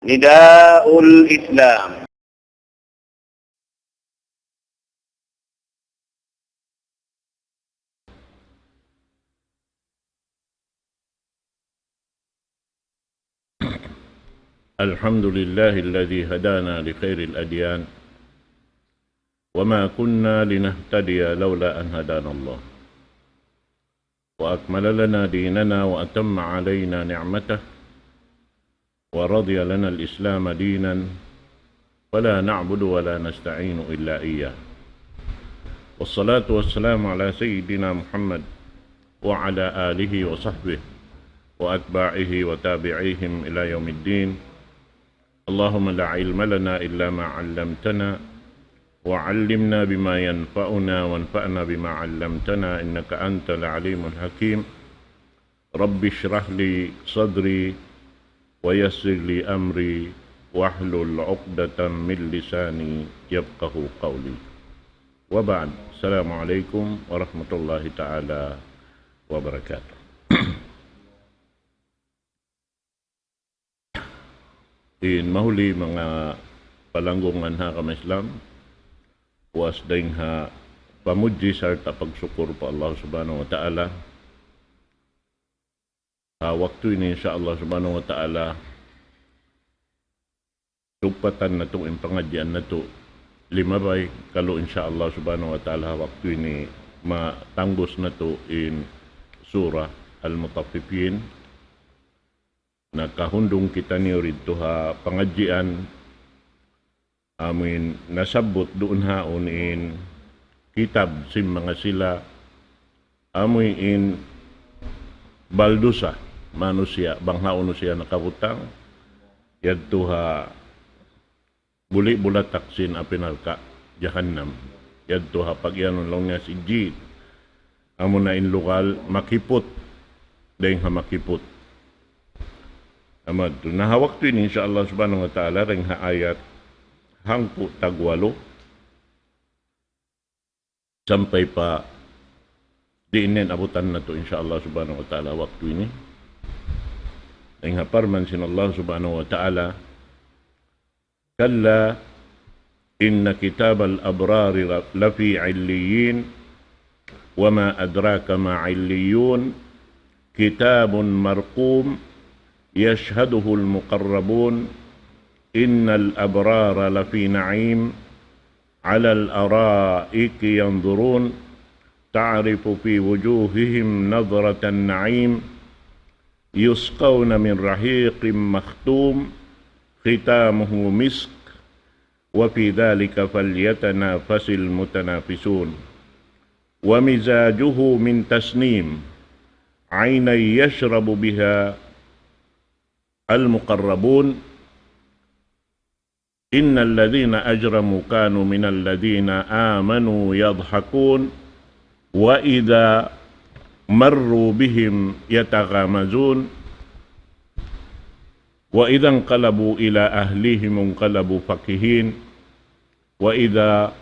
نداء الإسلام. الحمد لله الذي هدانا لخير الأديان وما كنا لنهتدي لولا أن هدانا الله وأكمل لنا ديننا وأتم علينا نعمته ورضي لنا الإسلام دينا ولا نعبد ولا نستعين إلا إياه والصلاة والسلام على سيدنا محمد وعلى آله وصحبه وأتباعه وتابعيهم إلى يوم الدين. اللهم لا علم لنا إلا ما علمتنا وعلمنا بما ينفعنا وانفعنا بما علمتنا إنك أنت العليم الحكيم. رب اشرح لي صدري ويسر لي أمري واحلل عقدة من لساني يفقه قولي. وبعد، السلام عليكم ورحمة الله تعالى wabarakatuh. In mahuli mga palanggungan ha kami Islam, was ding ha pamudji sarta pagsyukur pa Allah subhanahu wa ta'ala. Waktu ini insyaAllah subhanahu wa ta'ala tupatan na itong impangadian na ito limabay kalau insyaAllah subhanahu wa ta'ala waktu ini matanggos na ito in surah Al-Mutaffifin. Nakahundong kita niyo rito ha pangadjian amin nasabot doon haon in kitab sim mga sila amoy in baldusa manusia banghaon siya nakabutang yadto ha buli bulataksin apinalka jahannam yadto ha pagyanon lang niya si jid amo na in lokal makipot dahil ha makipot. Amad, nahawak to ini insyaAllah subhanahu wa ta'ala ring ha ayat hangpo tagwalo sampai pa diinin abutan na to insyaAllah subhanahu wa ta'ala waktu ini ring ha parman sinallah subhanahu wa ta'ala kalla inna kitab al-abrari lafi illiyin wama adraka ma illiyun kitabun marqum يشهده المقربون إن الأبرار لفي نعيم على الأرائك ينظرون تعرف في وجوههم نظرة النعيم يسقون من رحيق مختوم ختامه مسك وفي ذلك فليتنافس المتنافسون ومزاجه من تسنيم عينا يشرب بها المقربون إن الذين أجرموا كانوا من الذين آمنوا يضحكون وإذا مروا بهم يتغامزون وإذا انقلبوا إلى أهليهم انقلبوا فكهين وإذا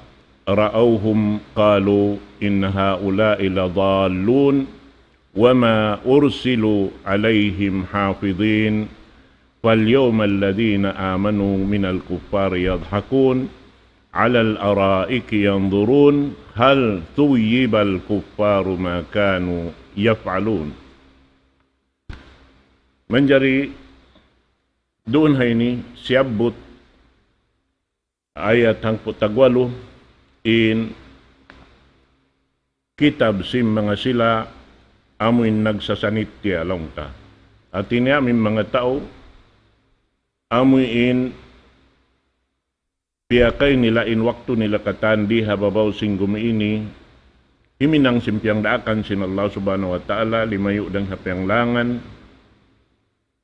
رأوهم قالوا إن هؤلاء لضالون وما أرسلوا عليهم حافظين فاليوم الذين آمنوا من الكفار يضحكون على الأرائك ينظرون هل ثوب الكفار ما كانوا يفعلون. Menjadi doon ini siabot ayat ang putagwalo in kitab sim mga sila amin nagsasanitya lang ta. At ini amin mga tao amuin piyakay nila in waktu nila katandi hababaw singgumi ini himinang simpiang daakan sinallah subhanahu wa ta'ala limayo dang hapiang langan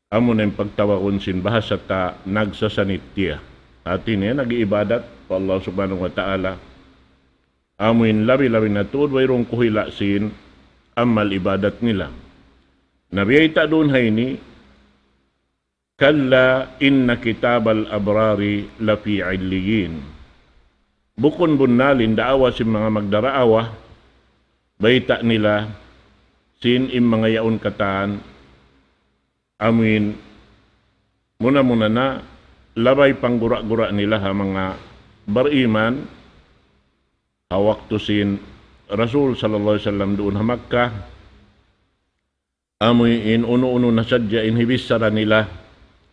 amo na yung pagtawakon sin bahasa ta nagsasanitya at ini nag-iibadat pa Allah subhanahu wa ta'ala amuin labi-labi na tuod wayrong kuhila sin amal ibadat nila nabiyayta doon hay ni kalla inna kitab al-abrari lafi illiyin. Bukon bunalin daawa si mga magdaraawa, bayta nila sin im mga yaon kataan, amin muna na labay panggura-gura nila ha mga bariman hawak to sin Rasul sallallahu alaihi wasallam doon ha Makkah amoy in uno-uno na sadya inhibisara nila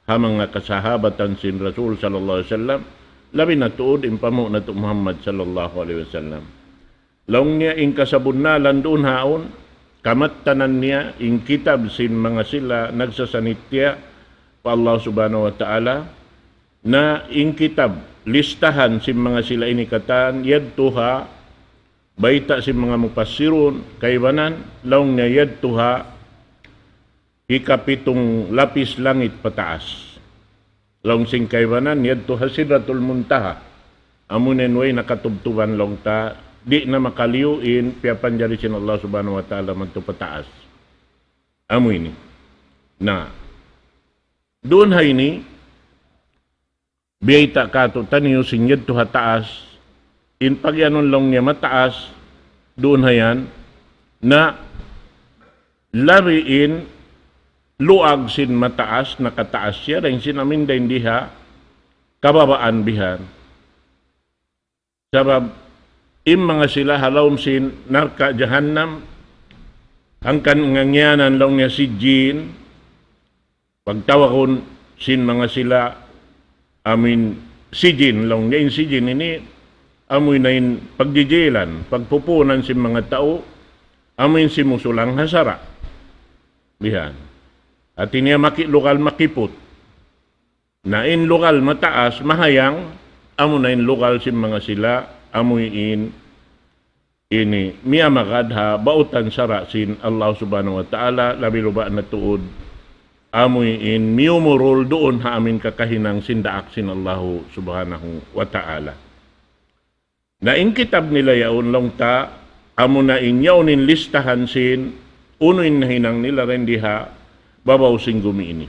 ha mga kasahabatan sin Rasul sallallahu alaihi wasallam labi na tuod impamo na to Muhammad sallallahu alaihi wasallam laong niya in kasabunnalan doon haon kamattanan niya in kitab sin mga sila nagsasanitya pa Allah subhanahu wa ta'ala na in kitab listahan sin mga sila inikatan yadtuha baita sin mga mupassirun kaybanan laong niya yadtuha ikapitong lapis langit pataas laong sing kaybanan yadtuha sidratul muntaha amunen way nakatubtuban long ta di na makaliuin piyapan jari sin Allah subhanahu wa ta'ala man to pataas amo ini na doon hay ni biyay ta kato taniyo sinyad to hataas in pagyanon long niya mataas doon hayan na lariin luag sin mataas nakataas siya rin sinamin din diha kababaan bihan sabab im mga sila halawm sin narka jahannam ang kanangyanan long niya si Jin pagtawakon sin mga sila amin si Jin long niya si Jin ini amoy na in pagjijilan pagpupunan sin mga tao amin si musulang hasara bihan at niya lokal makipot na in lokal mataas mahayang amo na in lokal sin mga sila amoy ini miya makadha bautan sara sin Allah subhanahu wa ta'ala labi luba na tuod amoy miyumurol doon ha amin kakahinang sindaak sin Allah subhanahu wa ta'ala na in kitab nila yaon long ta amo na yaunin listahan sin unoin na hinang nila rin diha babaw sing gumiini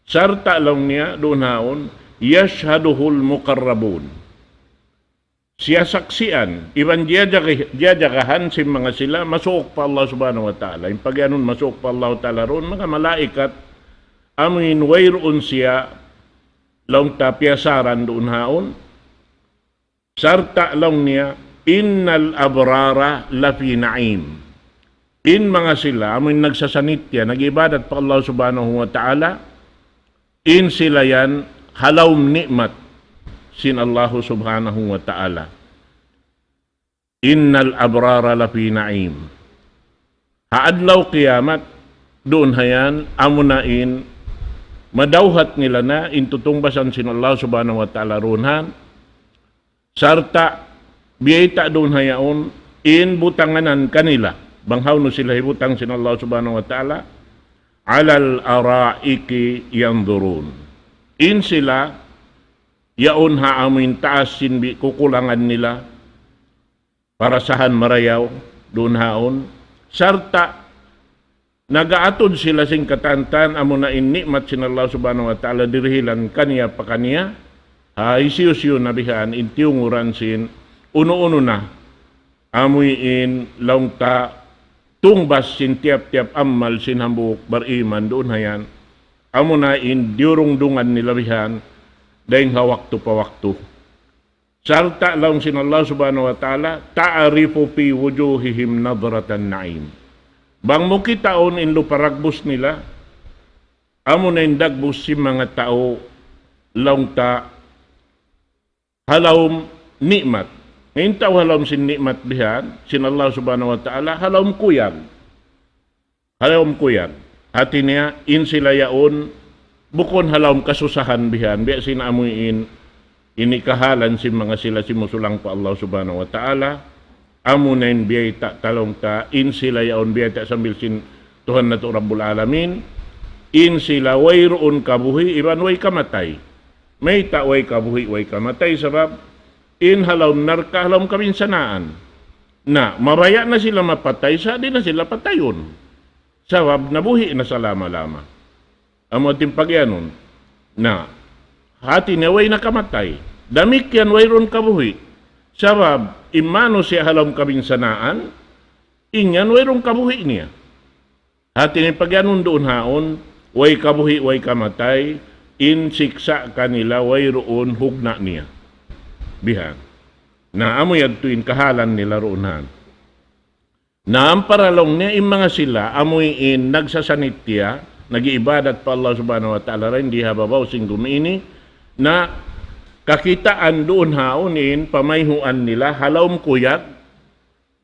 sarta lang niya doon haon yashhaduhul muqarrabun siya saksian, iban diyajagahan si mga sila, masuok pa Allah subhanahu wa ta'ala. Yung pagyanon masuok pa Allah ta'ala ron, mga malaikat, amin wayroon siya, laong tapiasaran doon haon, sarta lang niya, innal abrara lafi na'im. In mga sila, amin nagsasanitya, nagibadat pa Allah subhanahu wa ta'ala, in sila yan, halawm nikmat, sin Allah subhanahu wa ta'ala. Innal abrara lafi na'im. Haadlaw kiyamat, doon hayan, amunain, madawhat nila na, intutungbasan sin Allah subhanahu wa ta'ala runhan, sarta, biyayta doon hayaon, in butanganan kanila, banghaw no sila hibutang sin Allah subhanahu wa ta'ala, alal araiki yanzurun. In sila, yaon ha amin taas sinbi kukulangan nila para sahan marayaw doon haon sarta nagaatod sila sing katantan amo na nikmat sin Allah subhanahu wa ta'ala dirhilan kaniya pa kaniya ha isiyo nabihan intiunguran sin uno-uno na amoy laong ta tungbas sin tiap-tiap amal sin hambuk bariman doon hayan amo na diurungdungan nilabihan dahil hawakto pa wakto. Sarta lang sin Allah subhanahu wa ta'ala, ta'arifu fi wujuhihim nadratan na'im. Bang mo kitaon in luparagbos nila, amo na indagbos si mga tao, lang ta, halawm nikmat. Ngayon tao halawm sin nikmat bihan, sin Allah subhanahu wa ta'ala, halawm kuyag. Halawm kuyag. Hati niya, in sila yaon, bukon halawm kasusahan bihan, biya sinaamuin inikahalan si mga sila si musulang pa Allah subhanahu wa ta'ala, amunain biyay ta talong ta, in sila yaon biyay ta sambil sin Tuhan na to Rabbul Alamin, in sila wayroon kabuhi, iban way kamatay. May ta way kabuhi, way kamatay, sabab in halawm narka, halawm kaminsanaan. Na, maraya na sila mapatay, sa di na sila patayon. Sabab nabuhi na sa lama-lama. Amo timpagyanon na hati niya way nakamatay. Damik yan way ron kabuhi. Sabab imano siya halawm kabinsanaan, inyan way ron kabuhi niya. Hati niya pagyanon doon haon, way kabuhi, way kamatay, in siksa kanila wayroon hugna niya. Bihan. Na amoy adtuin kahalan nila roonhan. Na ang paralong niya in mga sila amoy in nagsasanitya, nagiibadat pa Allah subhanahu wa ta'ala rin, di hababaw sing gumini, na kakitaan doon haonin, pamayhuan nila, halawm kuyag,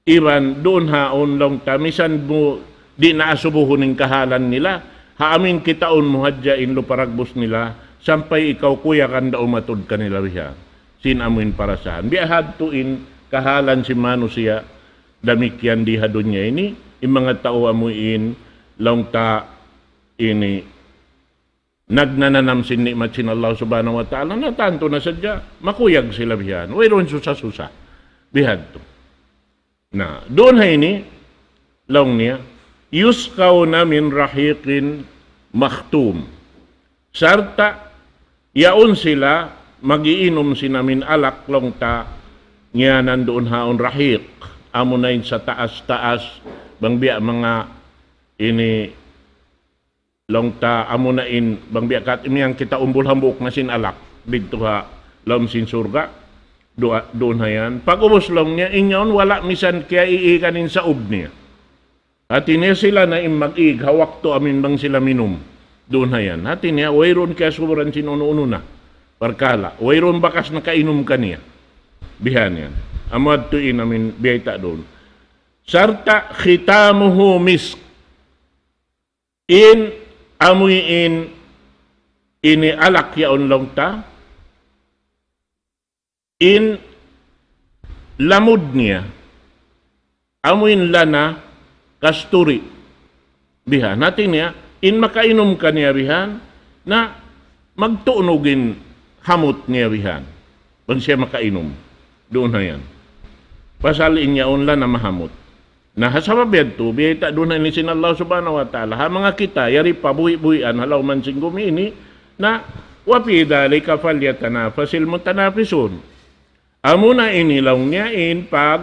iban doon haon lang tamisan mo, di naasubuhon ng kahalan nila, haamin kitaon mo hadyain lo paragbos nila, sampay ikaw kuyakan da umatod kanila biya, sinamuin para saan. Biyahad tuin kahalan si manusia, damikyan di hadon niya ini, yung mga tao amuin, lang ta ini, nagnananam sinnikmat sin Allah subhanahu wa ta'ala, na tanto na sadya, makuyag sila biyan, wayron susa-susa, bihad to. Na, doon hay ni, lang niya, yuskaw namin rahiqin maktum. Sarta, yaon sila, magiinom sinamin alak long ta, nga nandoon haon rahiq, amo na sa taas-taas, bang biya mga ini, long ta amo na bang biya kat imiyang kita umbul hambuk na sin alak, dito ha, lam sin surga, doon hayan. Pag ubos lang niya, inyon wala misan kaya iikanin sa ub niya. At niya sila na mag-ig, hawak to amin bang sila minum. Doon hayan. At niya, wayron kaya suburan sinuno-uno na. Parkala, wayron bakas na kainom ka niya. Bihan yan. Amad to amin biyayta doon. Sarta khitamuhu misk. In amoy ini alak yaon lang ta. In lamod niya. Amoy lana kasturi. Bihan. Natin niya, in makainom ka niya bihan, na magtuunogin hamot niya bihan. Pag siya makainom. Doon na yan. Pasalin niya unla na mahamot. Na hasababed to, biyayta doon na inisin Allah subhanahu wa ta'ala. Ha mga kita, yari pa buhi-buhian, halaw man sing gumini, na wapi dalika falyatanafasil mutanafisun. Amo na inilaw niya pag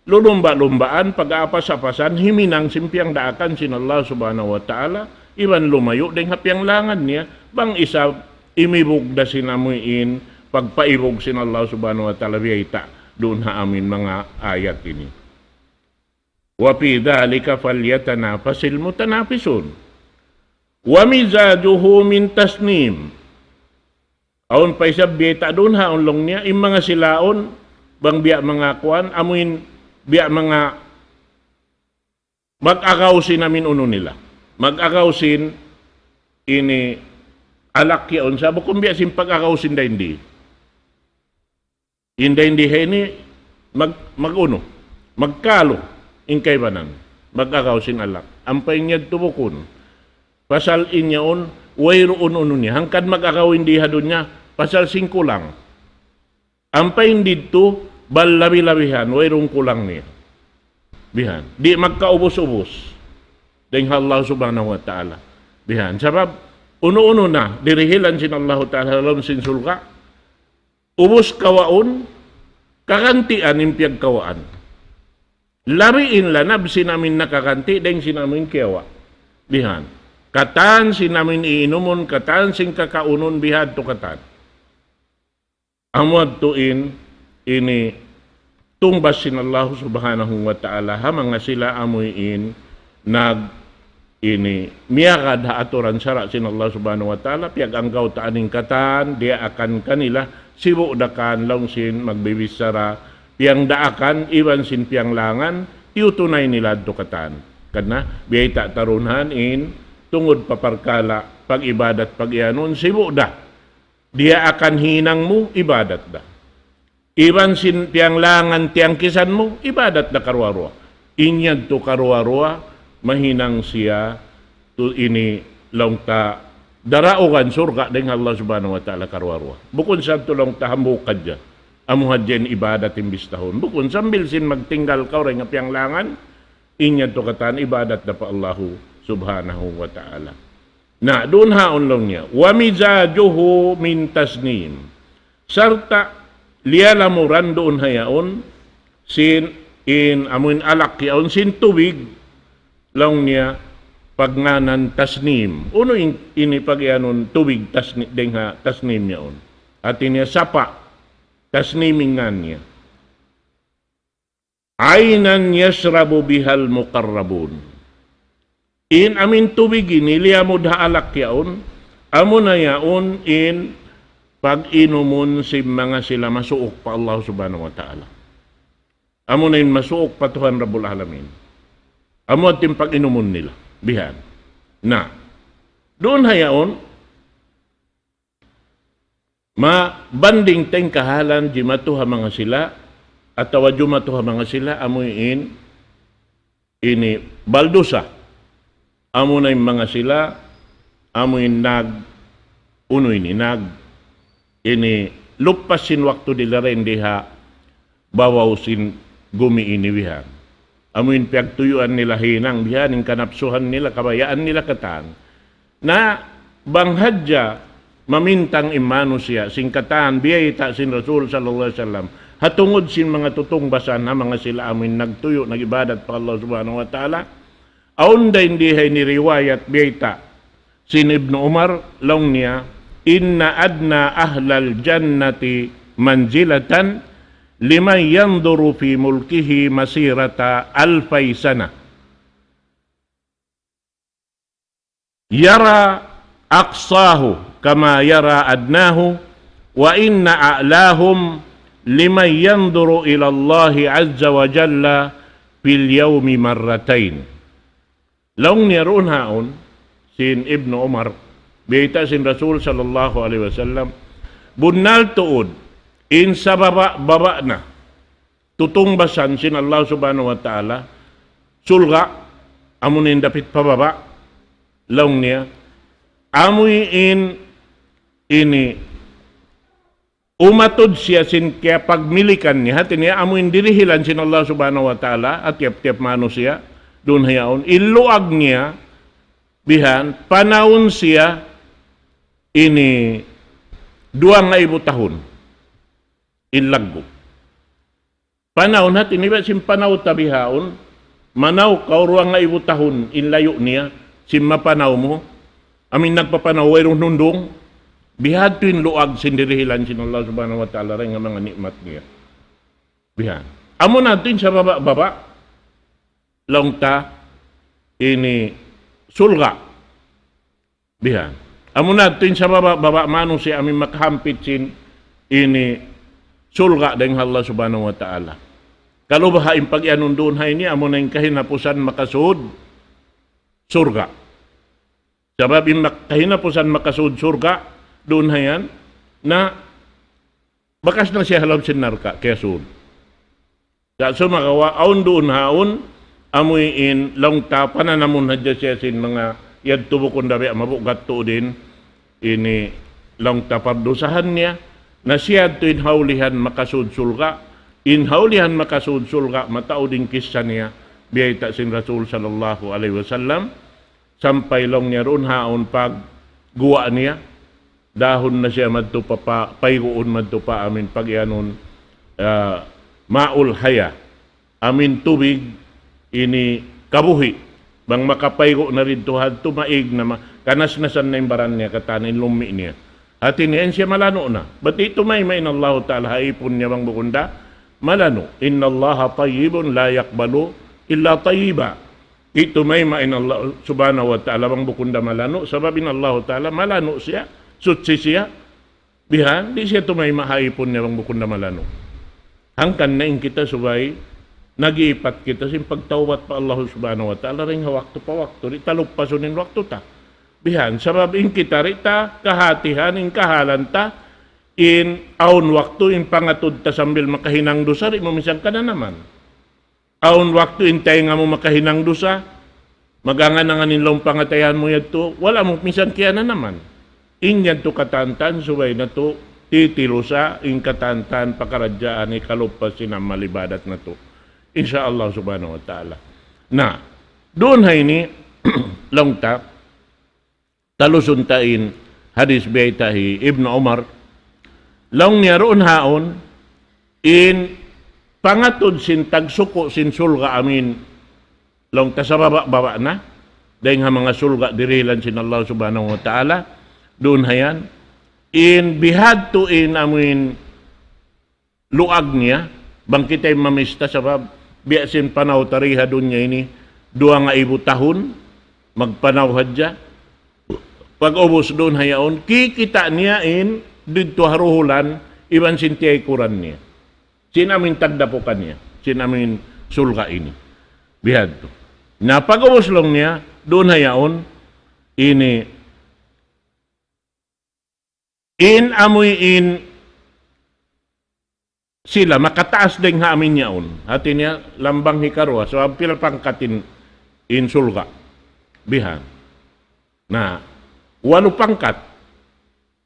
lulumba-lumbaan, pag-aapas-apasan, himinang simpiang daakan sin Allah subhanahu wa ta'ala, iban lumayo, deng hapiang langan niya, bang isa imibog da sinamuin, pagpaibog sin Allah subhanahu wa ta'ala, biyayta doon ha amin mga ayat ini. Wa fi dhalika falyatanafasil mutanafisun. Wa mizajuhu min tasnim. Aon pa isa biyayta doon ha onlong niya, yung mga silaon, bang biya mga kuan, amuin biya mga mag-agawsin namin uno nila. Mag-agawsin ini alak yaon sa kung biya sin pag-agawsin da hindi. Hindi ini mag-uno, magkalo, ingkay banan, mag-agawsin alak. Ampay niya tubukon, pasal inyaon, wayroon uno niya, hangkad mag-agawin di hadon niya, pasal 5 lang. Ampay dito, balabi-labihan, wayrong kulang niya. Bihan, di magkaubos-ubos. Deng Allah subhanahu wa ta'ala. Bihan, sabab, uno-uno na, dirihilan sin Allah ta'ala, alam sin sulka, ubos kawaon, kakantian impiyag kawaan. Lariin lanab sinamin nakakanti, deng sinamin kiyawa. Bihan, katan sinamin iinumon, katan sing kakaunon, bihad to katan. Amwad tuin, ini tumbas sin Allah subhanahu wa ta'ala, ha mga sila amuin, ini miyakad ha aturan sara sin Allah subhanahu wa ta'ala, piyag anggaw taaning katan, dia akan kanila, sibu dakan long sin magbibisara, piyang daakan, iwan sin piyang langan, iutunay nila do katan. Kana, biyay tarunhan tungod paparkala, pag-ibadat, pag-ianon, sibu da. Dia akan hinang mo, ibadat da. Iwan sin piyang langan, tiyang kisan mo, ibadat da karwarwa. Inyad to karwarwa, mahinang siya, to ini long ta, daraugan surga dengan Allah subhanahu wa ta'ala karwarwa. Bukun sa tulong tahambukad dyan, amuhad dyan ibadat imbis tahon. Bukun sambil sin magtinggal ka rin ngapiyang langan, inyad to katan ibadat da pa Allahu subhanahu wa ta'ala. Na doon haon lang niya, wa mizajuhu min tasnim. Sarta liyalamuran doon hayaon, sin amuin alak yaon, sin tubig lang niya, pagnanan tasnim. Uno ini pagyanon tubig tasnim niya on. At niya sapa tasnimingan niya. Ainan yasrabu bihal muqarrabun. In amin tubig ini liyamud haalak yaon. Amo na yaon in pag-inumun si mga sila masuok pa Allah subhanahu wa ta'ala. Amo na yun masuok pa Tuhan Rabbul Alamin. Amo at yung pag-inumun nila. Bihan. Na, doon hayaon, mabanding teng kahalan di matuha mga sila, at tawadyo matuha mga sila, amoy ini baldusa. Amo na yung mga sila, amoy ini lupasin waktu dila rin diha bawaw sin gumi ini bihan. Amuin pagtuyuan nila hinang bihan, yung kanapsuhan nila, kabayaan nila katan. Na banghadya, mamintang imano siya, singkatan, biyayta sin Rasul sallallahu alaihi wasallam. Hatungod sin mga tutungbasan na mga sila amin nagtuyo, nagibadat pa Allah subhanahu wa ta'ala. Aunda hindi hay ni riwayat biyayta sin Ibn Umar, long niya, inna adna ahlal jannati manzilatan liman yanduru fi mulkihi masirata alfay sana. Yara aqsahu kama yara adnahu wa inna a'lahum liman yanduru ila Allah azza wa jalla fil yawmi marratain. Laung niyaroon haon sin Ibn Umar bita sin Rasul sallallahu alaihi wasallam bunal tuod in sa baba na tutungbasan sin Allah subhanahu wa ta'ala sulga amunin dapit pababa laung niya amoy ini umatod siya sin kaya pagmilikan niya hati niya amuin dirihilan sin Allah subhanahu wa ta'ala at tiap-tiap mano siya doon hayaon iluag niya bihan panahon siya ini 2,000 tahun inlaggo. Panahon hat iniba sim panaw tabihaon manaw kauruang 2,000 tahun inlayo niya sim mapanaw mo amin nagpapanaw wayrong nundong bihad tuin luag sindirihilan sin Allah subhanahu wa ta'ala rin nga mga nikmat niya. Bihan. Amo natin sa baba long ta ini sulga. Bihan. Amo natin sa baba mano si amin makahampit sin ini sulga dengan Allah subhanahu wa ta'ala. Kalau bahain pag-ianun doon hay ni amo na yung kahinapusan makasud surga. Sabab yung kahinapusan makasud surga doon hayan na bakas na siya halab sinarka kaya sud. So makawa aun doon haon amoy in long ta pananamun hadya siya sin mga yadtubo kung dabi mabugat to din ini long ta pardusahan niya na siya tuin haulihan makasud sulga in haulihan makasud sulga matao din kisya niya biyayta sin Rasul sallallahu alaihi wasallam sampai long niya roon haon pag guwa niya dahon na siya madtupa pa paygoon madtupa amin pag yanon maul haya amin tubig ini kabuhi bang makapaygo na rin tuhad tumaig na kanas-nasan na yung baran niya katanin lumi niya. At iniyan siya malano na. Ba't ito may Allah ta'ala haipon niya bang bukunda? Malano. Inna Allah tayyibun la yakbalu illa tayyiba. Ito may Allah subhanahu wa ta'ala bang bukunda malano. Sababin Allah ta'ala malano siya. Sutsi siya. Bihan, di siya tumay mahaipon niya bang bukunda malano. Hangkan na in kita subay, nag-iipat kita sin pagtawat pa Allah subhanahu wa ta'ala rin waktu pa waktu. Italog pa sunin waktu ta. Bihan, sabab in kita rita, kahatihan, in kahalanta, in aun waktu, in pangatod ta sambil makahinang dosa, rin mo misang ka na naman. Aun waktu, in tayo nga mo makahinang dosa, magangan nilong pangatayan mo yato, wala mo misang kaya na naman. In yan to katantan, subay na to, titilusa, in katantan, pakaradyaan, ikalupasin ang malibadat na to. Insyaallah subhanahu wa ta'ala. Na, doon hay ni, long ta, talusuntain hadis biyaytahi Ibn Umar long niya roon haon in pangatod sin tagsuko sin sulga amin long ta sa baba na dahil nga mga sulga dirilan sin Allah subhanahu wa ta'ala, doon hayan, in bihad to in amin luag niya, bang kita'y mamista sa biasin panaw tariha doon niya ini, 2 nga ibu tahun, magpanawhad siya. Pag ubos doon hayaon, kikita niya in dito haruhulan, iban sintiyay kuran niya. Sinamin tagdapukan niya, sinamin sulga ini. Bihad to. Na pag ubos lang niya, doon hayaon, ini in amoy in sila makataas din nga amin yaon. Hati niya lambang hikarwa, so ang pilapangkatin in sulga. Bihan. Na, 8 pangkat.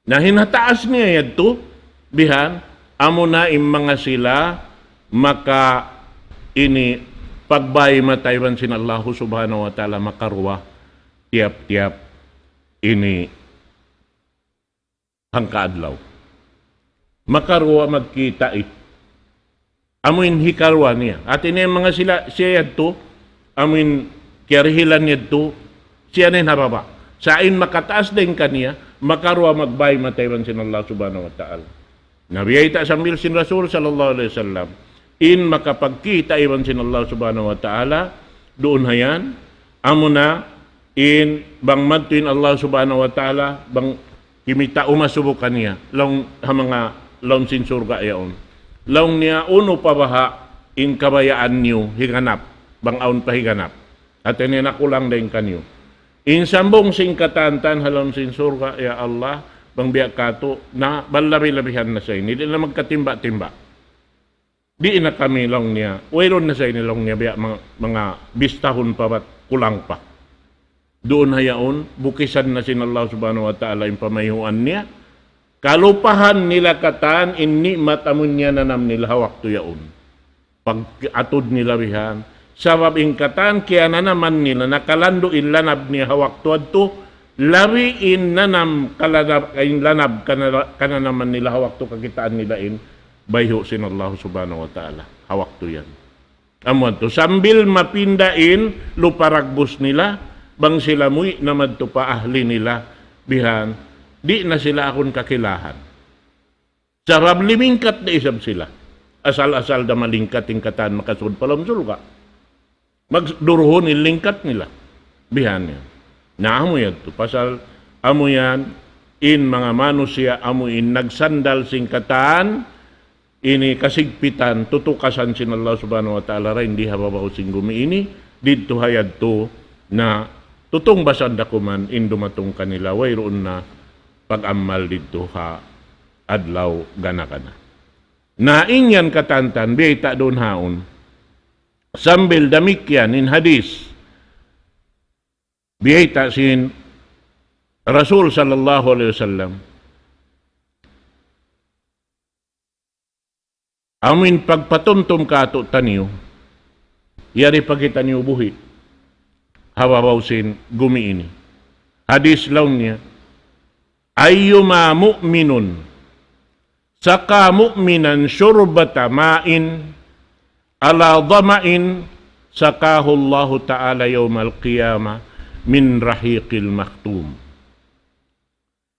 Na hinataas niya yadto, bihan, amo na mga sila, maka ini pagbay matayban sin Allah subhanahu wa ta'ala makarwa, tiap-tiap ini hangkaadlaw. Makarwa magkita amuin hikarwa niya. At ini mga sila, siya yadto, amuin kiyarihilan yadto, siya na hababa. Sain makataas din kaniya, makarwa magbay matayban sin Allah subhanahu wa ta'ala. Nabiyayta sambil sin Rasul sallallahu alaihi wasallam, in makapagkita iban sin Allah subhanahu wa ta'ala, doon hayan, amo na, in bang madtuin Allah subhanahu wa ta'ala, bang kimita umasubukan niya, long mga long sin surga yaon. Long niya uno pabaha, in kabayaan niyo, higanap, bang aun pa higanap. At ini nakulang din kanyo. In sambong singkatantan halon sin surga, ya Allah, bang biyak kato, na balabi-labihan na sa inyo. Hindi na magkatimba-timba. Di na kami lang niya. Wairon na sa inyo lang niya, biyak mga bistahon pa ba't kulang pa. Doon hayaon, bukisan na sin Allah subhanahu wa ta'ala yung pamayhuan niya. Kalupahan nila katan, inni matamun niya nanam nila hawak to yaon. Pag atod nila bihan, sabab ingkatan kaya na naman nila nakalando in lanab ni hawak tuad to, labi in nanam kalanab in lanab kana naman nila hawak to kakitaan nila in bayho sin Allah subhanahu wa ta'ala hawak to yan. Amon to sambil mapindain luparagbos nila bang sila muy namad to pa ahli nila bihan di na sila akon kakilahan. Sarab limingkat na isab sila. Asal-asal da malingkat ingkatan makasud palam sulga. Magduruhon ilingkat nila. Bihan yan. Na amo yan to. Pasal amo yan, in mga manusia, amo in nagsandal singkatan, ini kasigpitan, tutukasan sin Allah subhanahu wa ta'ala rin, hindi hababaw sing gumi ini, dito hayad to, na tutong basan dakuman, in dumatong kanila, wayroon na pag-amal dito ha, adlaw gana-gana. Na inyan katantan, biyay doon haon, sambil damikyan in hadis, biyayta sin Rasul sallallahu alaihi wasallam, amin pagpatumtum kato taniyo, yari pagkita niyo buhi, hawabaw sin gumi ini. Hadis law niya, ayyuma mu'minun, saka mu'minan syurbata ma'in, ala dhama'in sakahu Allah ta'ala yawmal qiyamah min rahiqil maktum.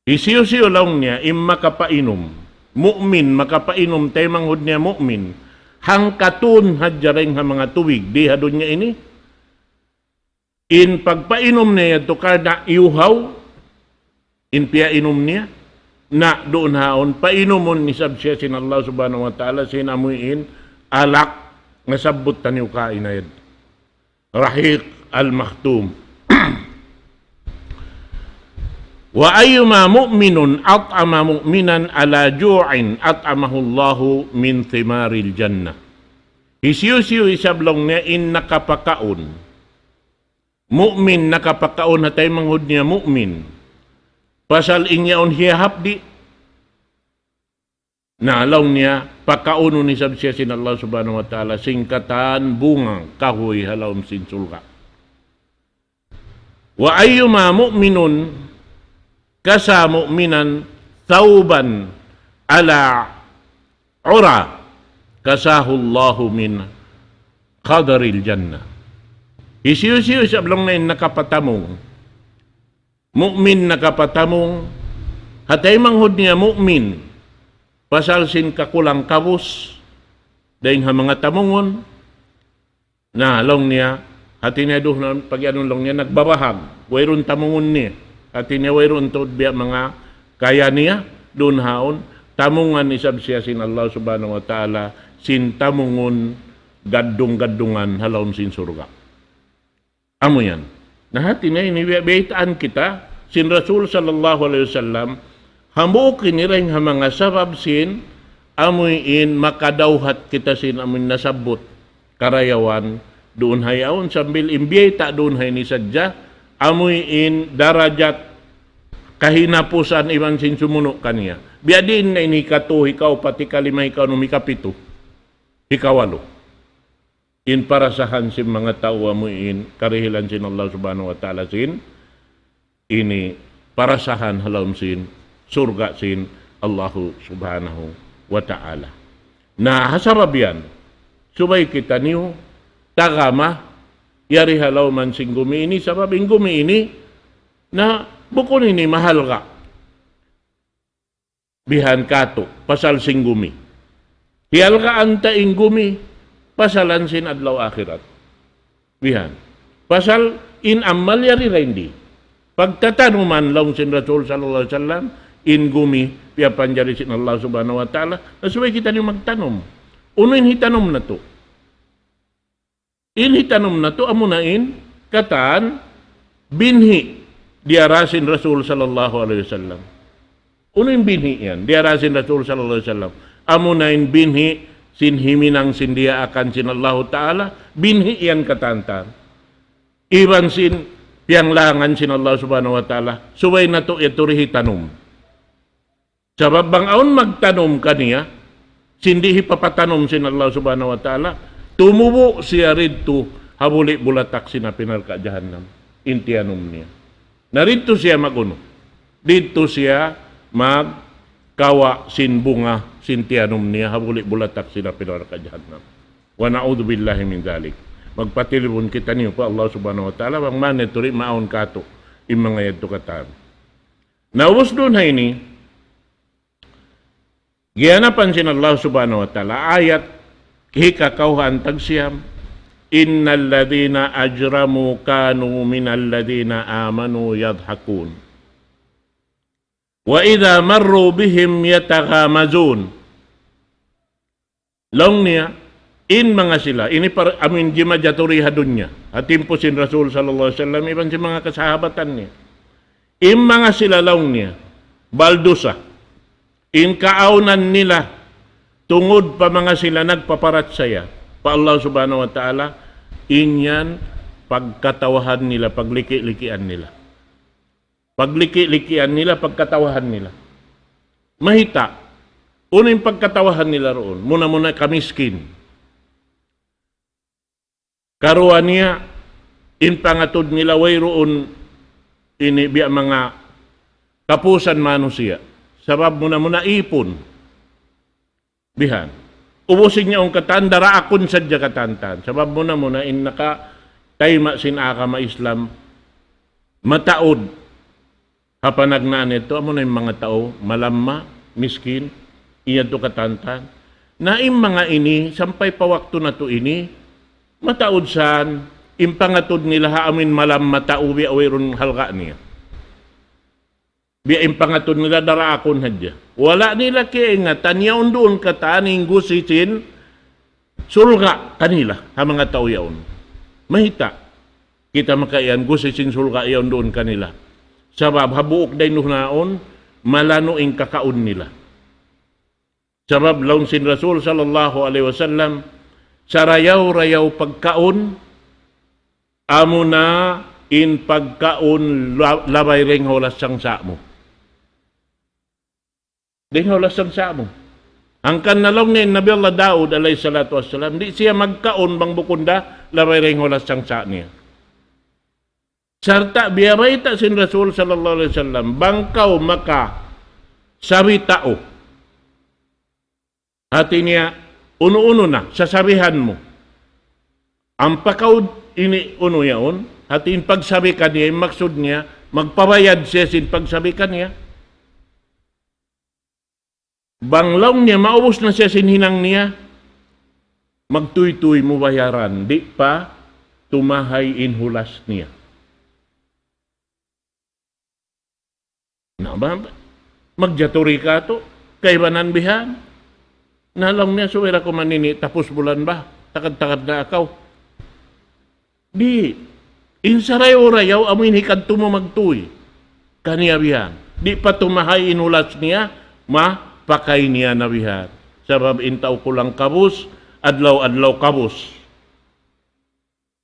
Isiyo-siyo lang niya makapainom. Mu'min makapainom tayo manghud niya mu'min. Hangkatun hadyaring ha mga tuwig. Di hadun niya ini. In pagpainom niya to kada iuhaw. In piya inom niya. Na doon haon. Painomon ni sabsiya sin Allah subhanahu wa ta'ala sinamuin alak nga sabot taniw kainayad. Rahiq al-maktum. Wa ayyuma mu'minun at'ama mu'minan ala ju'in at'amahu Allahu min thimaril jannah. Isiyo-siyo isablong niya in nakapakaon. Mu'min nakapakaon na tayo manghud niya mu'min. Pasal inyaon hiyahap di. Naalaw niya, pagkauno ni sabsiya sin Allah subhanahu wa ta'ala, singkatan bungang kahoy halawm sin sulka. Wa ayyuma mu'minun kasa mu'minan thawban ala ura kasahu Allahu min qadaril jannah. Hisiyo-siyo sa ablong na nakapatamong. Mu'min nakapatamong. Hatay manghod niya mu'min. Pasal sin kakulang kabus. Dahil ha mga tamongon. Na long niya. Hati niya doon pag anong long niya nagbabahag. Wayron tamongon niya. Hati niya wayron to biya mga kaya niya. Doon haon. Tamungan isab siya sin Allah subhanahu wa ta'ala. Sin tamungon gadung-gadungan halawon sin surga. Amo yan. Nahati na inibitaan kita sin Rasul sallallahu alaihi wasallam hamukin nireng ha mga sabab sin amuin makadawhat kita sin amun nasabot karayawan doon hayaon sambil imbiyeta doon hay ni sadya amuin darajat kahinapusan iban sin sumuno kaniya. Biadin na ini katu ikaw pati kalima ikaw no mikapito. Ikawalo. In parasahan sin mga tao amuin karihilan sin Allah subhanahu wa ta'ala sin ini parasahan halawon sin surga sin Allah subhanahu wa ta'ala. Na hasabab yan subay kita niyo tagama yari halaw man sin gumi ini sabab in gumi ini na bukon ini mahal ka bihan kato pasal sing gumi. Hiyal ka anta ing gumi pasalan sin adlaw akhirat. Bihan. Pasal in amal yari rendi. Pagtatanuman lang sin Rasul sallallahu alaihi wasallam in gumi piya panjari sin Allah subhanahu wa ta'ala nasubay kita ni magtanom. Unuin hitanom na to. In hitanom na to amunain katan binhi diarasin Rasul sallallahu alaihi wasallam. Unuin binhi yan diarasin Rasul sallallahu alaihi wasallam. Amunain binhi sin himinang sindia akan sin Allah ta'ala binhi yan katantan. Iban sin piyang langan sin Allah subhanahu wa ta'ala suway na to iturihi tanom. Sabab bang aon magtanom kaniya sindihi papatanom sin Allah subhanahu wa ta'ala tumubo siya rito habuli bulatak sina pinarka jahannam intianom niya. Narito siya maguno. Dito siya magkawa sin bunga sintianom niya habuli bulatak sina pinarka jahannam. Wa na'udzu billahi min dzalik. Magpatilibon kita niyo pa Allah subhanahu wa ta'ala bang maneturi maon kato in mga yadto katan. Naubos doon ha ini giyanapan sin Allah subhanahu wa ta'ala ayat hikakauhan tagsiyam innal ladhina ajramu kanu minal ladhina amanu yadhakun wa idha marru bihim yataghamazun. Long niya in mga sila ini amin jima jaturi hadunya hatimpo sin Rasul sallallahu alaihi wasallam iban si mga kasahabatan niya in mga sila long niya baldusa in kaaunan nila tungod pa mga sila nagpaparat saya pa Allah subhanahu wa ta'ala inyan pagkatawahan nila pagliki-likian nila pagliki-likian nila pagkatawahan nila mahita uning pagkatawahan nila roon muna kamiskin karuan niya in pangatod nila way roon ini biya mga kapusan manusia sabab muna ipon bihan ubusin niya ang katan dara akon sadya katantan sabab muna in naka tayma sin akama Islam mataod hapanagnaan ito amo na yung mga tao malamma miskin iya to katantan na im mga ini sampay pawakto na to ini mataod san impangatod nila haamin malam matao biya awayron halga niya biya impangatod nila dara akon hadya wala nila kiingatan yaon doon kataning gusisin sulga kanila ha mga tao yaon mahita kita makayan gusisin sulga yaon doon kanila sabab habuok day nuhnaon malanoing kakaon nila sabab laun sin Rasul sallallahu alaihi wasallam sarayaw-rayaw pagkaon amo na in pagkaon labay ring holas sang sa mo. Ding holas sang sa mo. Ang kanalong ni Nabi Allah Daud alayhi salatu wassalam di siya magkaon bang bukunda labay ring holas sang sa niya. Sarta biyabay ta sin Rasul sallallahu alaihi wasallam bangkaw maka sabi tao. Hati niya uno-uno na, sasabihan mo. Ang pakaw ini uno yaon, hatiin pagsabi ka niya, yung maksud niya, magpabayad siya sin pagsabi ka niya. Banglaw niya, maubos na siya sin hinang niya, magtuy-tuy mo bayaran, di pa tumahay inhulas niya. Magjaturi ka to, kay banan bihan. Nalang niya, suwera ko manini, tapos bulan ba? Takad-takad na akaw. Di, insarayaw-rayaw, amoy hikad mo magtuy. Kaniya bihan. Di pa tumahay inulas niya, mapakay niya na bihan. Sabab intaw ko lang kabus, adlaw-adlaw kabus.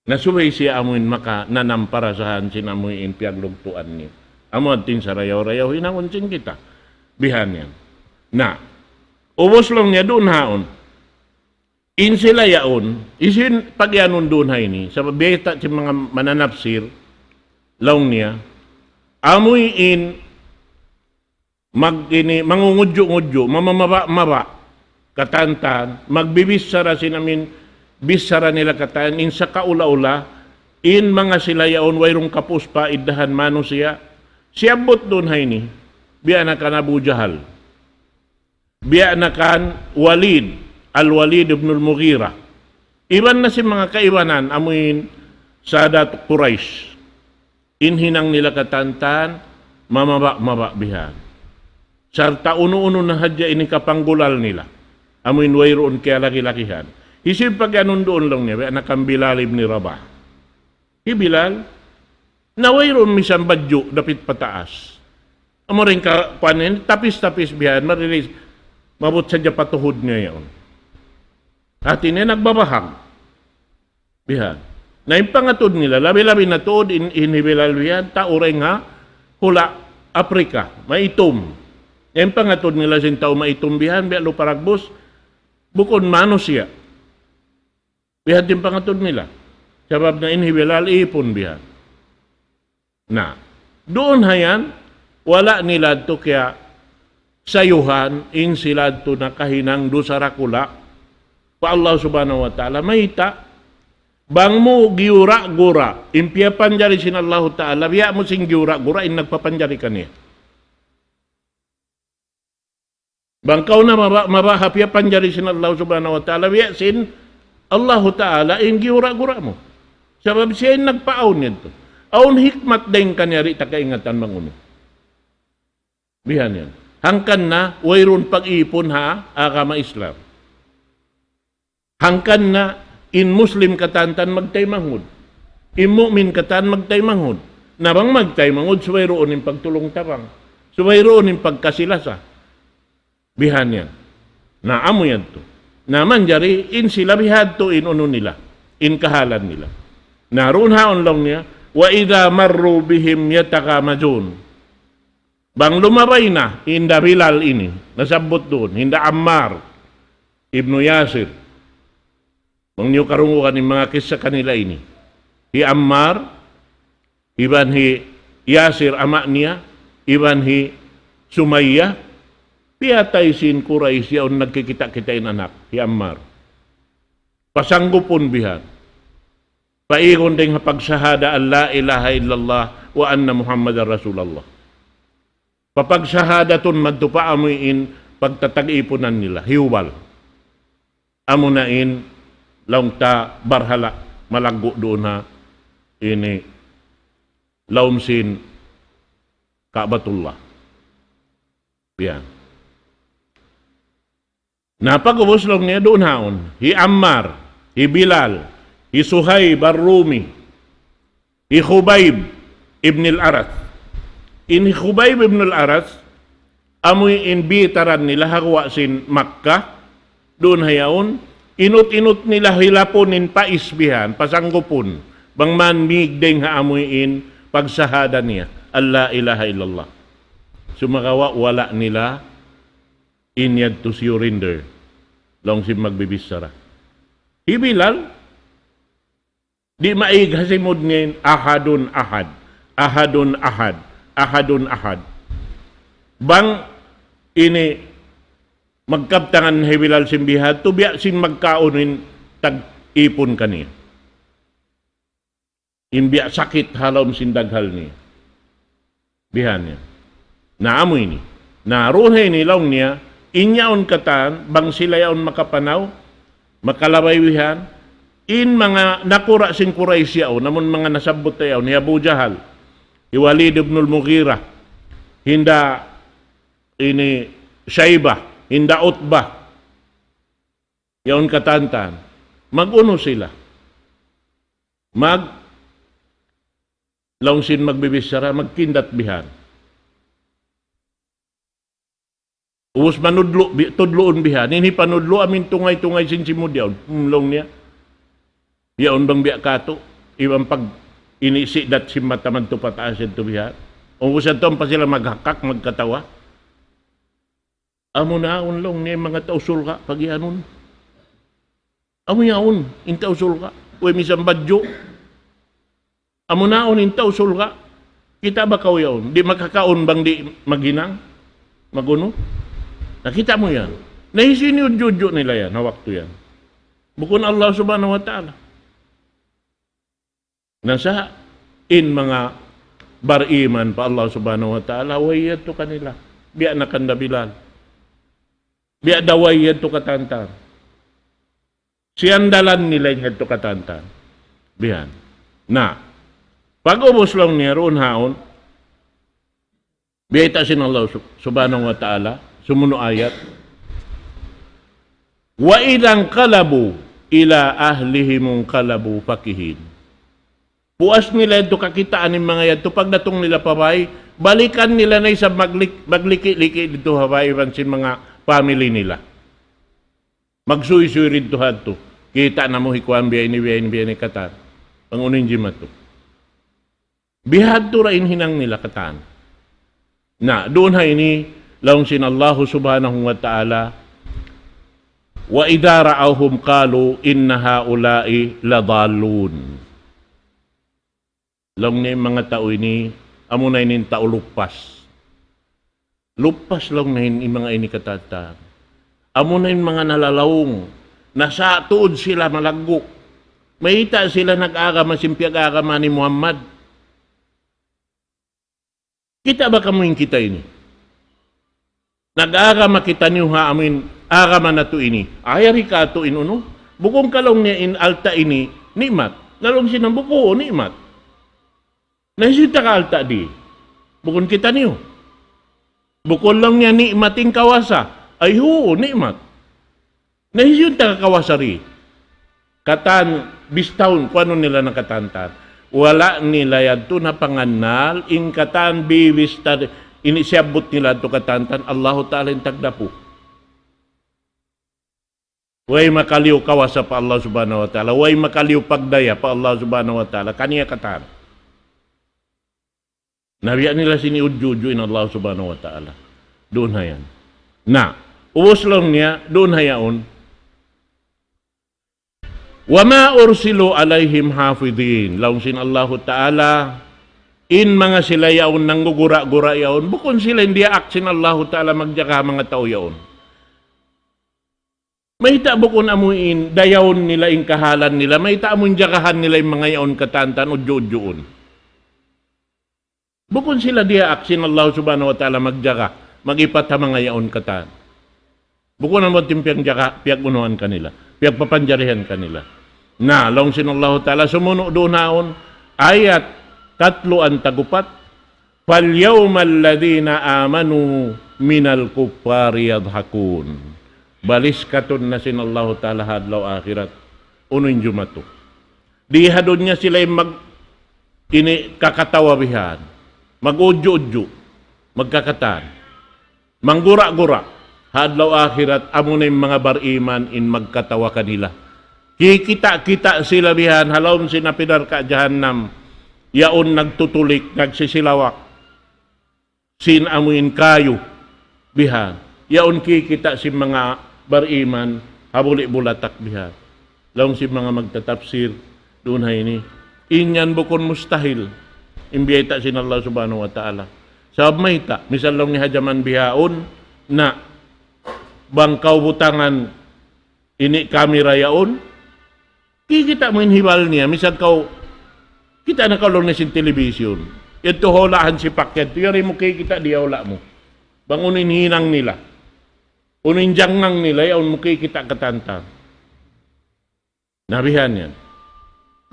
Nasubay siya amoy maka nanamparasahan sinamoy in piaglugtuan niya. Amo atin sarayaw-rayaw, hinangonsin kita. Bihan yan. Na, ubos lang niya doon haon. In sila yaon, isin pagyanon doon hay ni, sa beta si mga mananapsir, laong niya, amoy in, mangungudyo-ngudyo, mamamaba-maba, katantan, magbibisara sinamin, bisara nila katan, in sa kaula-ula, in mga sila yaon, wayrong kapus pa, iddahan mano siya, siyabot doon hay ni, biya na kan Abu Jahal, biya na kan Walid, Al-Walid ibn al-Mughira. Iban na si mga kaiwanan, amuin Sadat Quraish. Inhinang nila katantan, mamaba-maba bihan. Sarta uno-uno na hadya ini kapanggulal nila. Amuin wayroon kaya laki-lakihan. Isip pag anong doon lang niya, biya na kan Bilal ibn Rabah. Bilal, nawayroon misang badyo, dapit pataas. Amo rin ka, panin, tapis-tapis bihan, marilis, mabot sadya patuhod niya yun. At ini nagbabahag. Bihan. Na yung pangatod nila, labi-labi na tuod, inhibilal bihan, tauray nga, hula, Afrika, maitom. Yung pangatod nila sin tao maitom bihan, bihan luparagbos, bukod mano siya. Bihan din pangatod nila. Sabab na inhibilal, ipon bihan. Na, doon hayan, wala nila to kaya sayuhan, in sila to na kahinang do sa rakula, pa Allah subhanahu wa ta'ala, mahita, bang mo giura-gura, impya panjari sin Allah ta'ala, biya mo sing giura-gura, in nagpapanjari ka niya. Bang kau na mabahap ya panjari sin Allah subhanahu wa ta'ala, biya sin Allah ta'ala, in giura-gura mo. Sabab siya in nagpaaw nito. Aun hikmat din kanyari, takaingatan manguno. Bihan yan. Hangkan na, wayron pag-ipon ha, agama Islam. Hangkan na, in Muslim katantan magtaymanghod. In mu'min katan magtaymanghod. Nabang magtaymanghod, suwayroon yung pagtulong tarang. Suwayroon yung pagkasilasa. Bihan yan. Naamo yan to. Naman jari, in sila bihad to, in uno nila. In kahalan nila. Naroon haon lang niya, wa idha marru bihim yatakamadun. Bang lumabay na, hinda Bilal ini, nasabot doon, hinda Ammar, Ibnu Yasir. Bang niyo karungukan ng mga kisah kanila ini. Hi Ammar, iban hi Yasir ama niya, iban hi Sumayya, piyatay sin Quraish yaon nagkikita-kitain anak, hi Ammar. Pasanggupon bihan. Paigon ding pagsahada an la ilaha illallah wa anna Muhammadar Rasulullah. Papagsahadaton madtupa amuin pagtatag-ipunan nila, hiwal. Amunain laung ta barhala malaggo doon ha ini laumsin Ka'batullah. Yan. Napag-ubos lang niya doon haon. Hi Ammar, hi Bilal, hi Suhayb ar-Rumi, hi Khubayb ibn al-Arath. In Khubayb ibn al-Arath, amoy inbitaran nila hawa sin Makkah, doon hayaon, inut-inut nila hilaponin paisbihan, pasanggupon, bang man migdeng haamuin pagsahada niya, Allah ilaha illallah. Sumakawa wala nila inyad to surrender, long si magbibisara. Hibilal, di maig hasimod ngayon, ahadun ahad, ahadun ahad, ahadun ahad. Bang ini magkaptangan hebilal simbihat, tubiya sin magkaunin tag-ipon kaniya. Imbiya sakit halom sindaghal ni. Bihan niya. Naamoy ni. Naruhay ni laong niya, inyaon katan, bang sila yaon makapanaw, makalabaywihan, in mga nakura sing Quraysh yaon, namun mga nasabot yaon, ni Abu Jahal, ni Walid ibn al-Mughirah, hinda ini Shaybah, hinda Utbah, yaon katantan, mag-uno sila. Laungsin magbibisara, magkindat bihan. Uus manudlo, tudloon bihan. Ini panudlo amin tungay-tungay sinsimod yaon. Long niya. Yaon bang biya kato. Iwan pag inisidat si mataman to pataas ito bihan. Ubusan to pa sila maghakak, magkatawa. Amo na long niya mga tausul ka, pag ianon. Amo yaon, intausul ka. Uy, misang badyo. Amo naon intaw sulga. Kita ba kaw yaon? Di makakaon bang di maginang? Maguno? Nakita mo yan. Nahisiniyod-judyo nila yan, hawak to yan. Bukun Allah subhanahu wa ta'ala. Nasa in mga bariman pa Allah subhanahu wa ta'ala, wayad to kanila. Biya na kanda Bilal. Biya dawayad to katantan. Siyandalan nila yung to katantan. Biyan. Na, pag-ubos lang niya roon haon, biyata sin Allah subhanahu wa ta'ala, sumuno ayat, wa ilang kalabu ila ahlihimong kalabu pakihin. Puas nila ito kakitaan ng mga yan, pagdatong nila pabay, balikan nila na isa magliki-liki dito habay, pansin mga family nila. Magsuy-suy rin ito hadto. Kita na mo hikuan biya ni katar. Pangunin jimat to. Bihad to rain hinang nila katan. Na doon ha ini laung sin Allah subhanahu wa ta'ala wa idha ra'awhum qalu inna haula'i ladallun. Laung ni mga tao ini amo na inin tao lupas. Lupas lang na yung mga ini katatan. Amo na yung mga nalalawong. Nasa tuod sila malagok. Mahita sila nag-agama, simpiyag-agama ni Muhammad. Kita ba kamuin kita ini? Nag-agama kita niyo ha amin, agama na to ini. Ayari ka to inuno. Bukong kalong niya in alta ini, nikmat. Nalong sinang buko, nikmat. Naisita ka alta di. Bukon kita niyo. Bukon lang niya nikmating kawasa. Ay oo, nikmat. Naisita ka kawasari. Katan, bistawn, kung ano nila nakatantan. Wala nila yan to na panganal, in katan, bibistar, inisiabot nila to katantan, Allahu Ta'ala yung tagdapo. Way makaliw kawasa pa Allah Subhanahu wa Ta'ala, way makaliw pagdaya pa Allah Subhanahu wa Ta'ala, kaniya katan. Nabiyan nila siniudjudyo in Allah Subhanahu wa Ta'ala. Doon hayan. Na, uwos lang niya, doon hayaon, wa ma ursilu alaihim hafidin. Laung sin Allahu Ta'ala, in mga sila yaon nang gugura-gura yaon, bukon sila hindi aksin Allahu Ta'ala magjaga mga tao yaon. Mahita bukon amuin, dayaon nila in kahalan nila, mahita amuin jagahan nila yung mga yaon katantan o judyoon. Bukon sila dia aksin Allah Subhanahu wa Ta'ala magjaga, magipat ha mga yaon katan. Bukon naman timpiyang jaga, piyak unuhan kanila. Piyak papanjarihan kanila. Na, laung sin Allah Ta'ala, sumuno doon naon, ayat 3 ang tagupat, فَالْيَوْمَ الَّذِينَ آمَنُوا مِنَ الْكُفَّارِ يَضْحَكُونَ. Balis katon na sin Allah Ta'ala hadlaw akhirat. Unoy jumato. Di hadon niya sila ini kakatawabihan. Mag-udyo-udyo. Magkakatan. Manggura-gura. Hadlaw akhirat, amo na yung mga bariman in magkatawa kanila. Kikita-kita sila bihan, halawin sinapinar ka jahannam. Yaon nagtutulik, nagsisilawak. Sin amuin kayo bihan. Yaon kikita si mga bariman, habuli-bulatak bihan. Lawang si mga magtatapsir, doon hay ni. Inyan bukon mustahil. Imbiyata sin Allah Subhanahu wa Ta'ala. Sabab mahita, misal lang ni hajaman bihaon, na bangkaw butangan ini kamera yaon, kikita mo inhibal niya, misal kau Kita nakalong na sin television. Ito holahan si paket. Yari mo kay kita di hola mo. Bangunin hinang nila. Unin jangang nila, yaon mo kay kita katanta. Nabihan yan.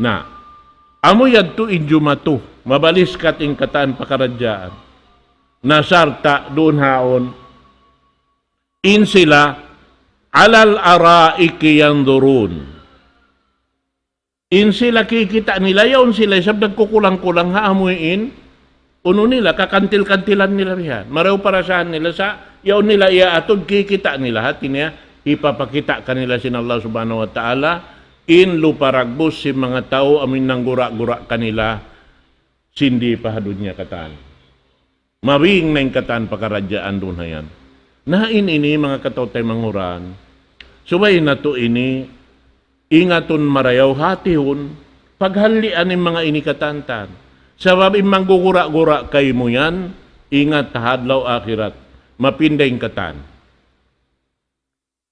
Na, amo yan to injumatu. Mabalis kating kataan pakaradyaan. Nasarta doon haon. In sila alal araiki yandurun. In sila kikita nila, yaon sila, sabdag kukulang-kulang haamuin, uno nila, kakantil-kantilan nila riyan. Maraw parasahan nila sa, yaon nila iaatod, kikita nila, hati niya, ipapakita kanila sin Allah subhanahu wa ta'ala, in luparagbos si mga tao, amin nang gura-gura kanila, sindi pahadod niya kataan. Mabing na yung kataan pakaradyaan doon na yan. Nain ini mga katotay manguran, subay na to ini, ingaton marayaw hatihon, paghalian ng mga inikatantan. Sabab imang gugura-gura kay mo yan, ingat tahadlaw akhirat, mapinday katan.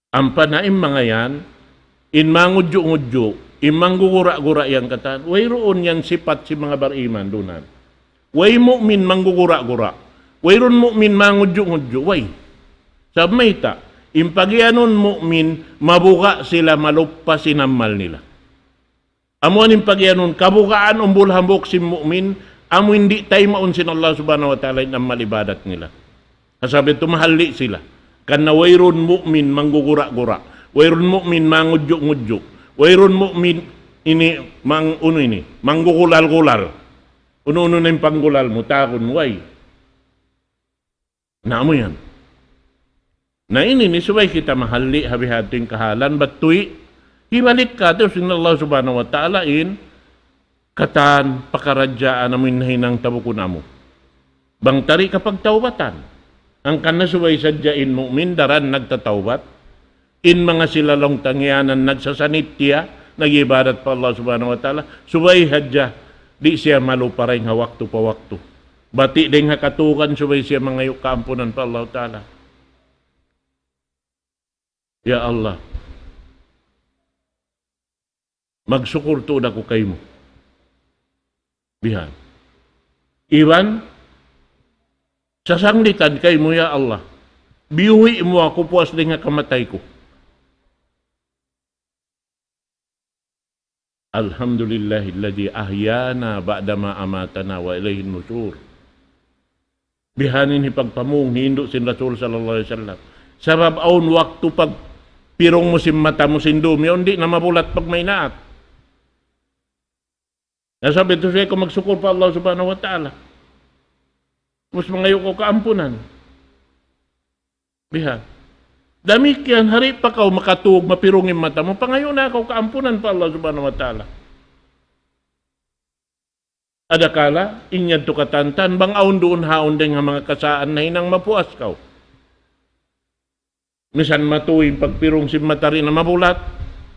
Ang panaim mga yan, in mangudyo-ngudyo, imang gugura-gura yang katan, way roon yan sipat si mga bariman dunan. Way mu'min manggugura-gura, way roon mu'min mangudyo-ngudyo, way. Sab may ta, impagyanon mu'min, mabuka sila malupa sinamal nila. Amo aning pagyanon, kabukaan umbulhambok si mu'min, amo hindi tayo maunsin Allah subhanahu wa ta'ala ng malibadat nila. Kasabi tumahali sila. Kana wayron mu'min manggugura-gura, wayron mu'min mangudyo-ngudyo, wayron mu'min ini, manggugulal-gulal. Uno-uno na yung panggulal mo, takon, way. Naamo yan. Na ini ni subay kita mahali habi-hating kahalan batuy hibalik ka to sin Allah subhanahu wa ta'ala in katan pakaradyaan amin hinang tabukon amo. Bang tari kapag tawbatan. Ang kana subay sadyain mu'min daran nagtatawbat. In mga silalong tangyanan nagsasanitya nagibadat pa Allah subhanahu wa ta'ala. Subay hadya di siya maluparay nga waktu pa waktu. Bati ding hakatukan subay siya mga kampunan pa Allah ta'ala. Ya Allah, magsukur to ako kay mo. Bihan. Iwan, sasanglitan kay mo, ya Allah. Biuwi mo ako puas din nga kamatay ko. Alhamdulillahilladzi ahyana ba'dama amatana wa ilayhin nusyur. Bihanin hipagpamung, hindo sin Rasul sallallahu alaihi wasallam. Sabab aun waktu pag pirong mo mata mo sindumi, hindi na mabulat pag may naat. Nasabi ito siya kung magsukur pa Allah subhanahu wa ta'ala. Mas mangayo ko kaampunan. Biha. Damik yan, hari pa ka makatuog, mapirongin mata mo, pangayo na ako kaampunan pa Allah subhanahu wa ta'ala. Adakala, inyad to katantan, bang aun doon haon din nga mga kasaan na hinang mapuas ka. Misan matuwing pagpirong si matari na mabulat,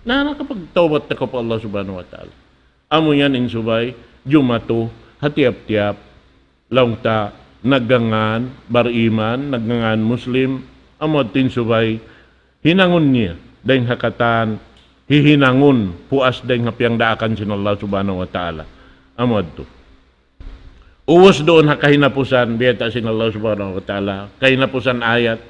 na nakapagtawbat na ko pa Allah subhanahu wa ta'ala. Amo yan in subay, jumato, hatiap-tiap, laungta, naggangan, bariman, naggangan muslim, amo tin subay, hinangon niya, dahil hakatan, hihinangon, puas dahil hapiang daakan sin Allah subhanahu wa ta'ala. Amo to. Uwas doon hakahinapusan, biyata sin Allah subhanahu wa ta'ala, kahinapusan ayat,